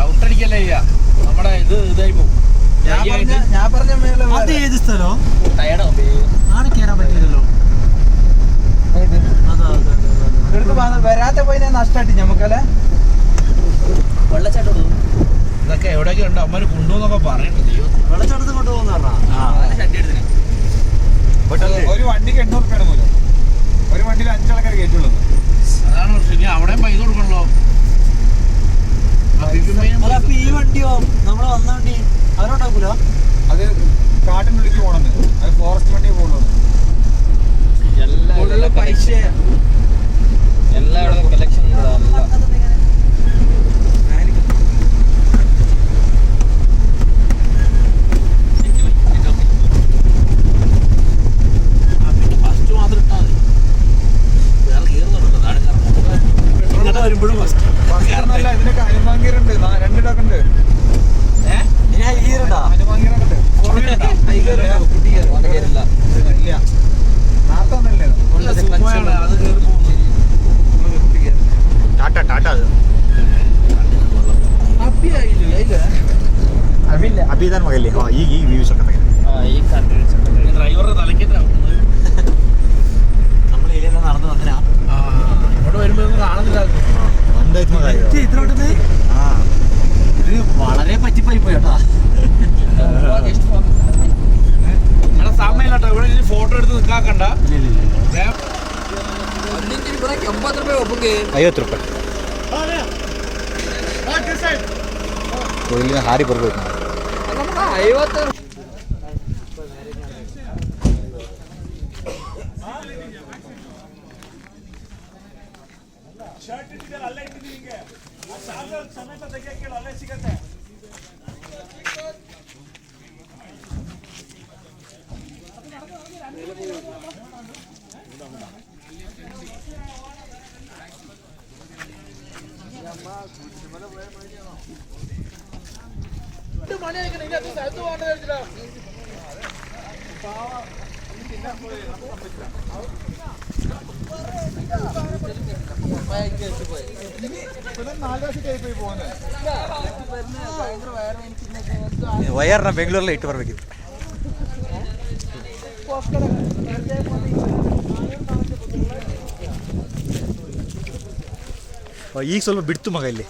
ഔട്ടടിക്കല്ലേ നമ്മുടെ ഇത് ഇതായി പോകും. ഞാൻ പറഞ്ഞ അത് ഏത് സ്ഥലോ ആടെ കേറാൻ പറ്റില്ലല്ലോ. വരാത്ത പോയി നഷ്ടമായിട്ട് ഞമ്മക്കല്ലേ വെള്ളച്ചാട്ടം ഇതൊക്കെ എവിടെയൊക്കെ ഉണ്ട്. അമ്മര് കൊണ്ടുപോന്നൊക്കെ പറയുന്നുണ്ട്. വെള്ളച്ചാട്ടത്തിൽ കൊണ്ടുപോകുന്ന ഒരു വണ്ടിക്ക് 800 രൂപയാണ് പോലും. ഒരു വണ്ടിയിൽ 5 ആൾക്കാർ കയറ്റുള്ളത്. അതാണ് പ്രശ്നം. അവിടെയും പൈസ കൊടുക്കണല്ലോ. ഈ വണ്ടിയോ നമ്മള് വന്ന വണ്ടി അതിനോട്ടാക്കൂല. അത് കാട്ടിനുള്ളിലേക്ക് പോകണമെന്ന്. അത് ഫോറസ്റ്റ് വണ്ടി പോകുന്നത്. പൈസ എല്ലാവരുടെ കളക്ഷൻ ഫസ്റ്റ് മാത്രം ഇട്ടാ മതി. വേറെ കീറുന്നുണ്ടോ വരുമ്പോഴും ഇതിനൊക്കെ ഹനുമാൻഗീറുണ്ട്. 2 ഇടൊക്കെ ഉണ്ട്. ഹനുമാൻഗീറൊക്കെ അഭിതാൻ മകല്ലേ ഈ വ്യൂസ് ഒക്കെ ഡ്രൈവറുടെ തലയ്ക്ക് നമ്മൾ ഇതിലെല്ലാം നടന്നു വന്നതിനാ ഇങ്ങോട്ട് വരുമ്പോ കാണുന്നില്ല. ഇത് വളരെ പറ്റിപ്പായി പോയിട്ടാ. സമയട്ടോ ഇവിടെ ഫോട്ടോ എടുത്ത് നിൽക്കാക്കണ്ട. 50 ರೂಪಾಯಿ ಇಲ್ಲಿ ಹಾರಿ ಬರ್ಬೇಕು. 50 ವಯರ್ನ ಬೆಂಗಳೂರಲ್ಲಿ ಇಟ್ಟು ಬರ್ಬೇಕಿತ್ತು. ಈಗ ಸ್ವಲ್ಪ ಬಿಡ್ತು ಮಗ ಇಲ್ಲಿ.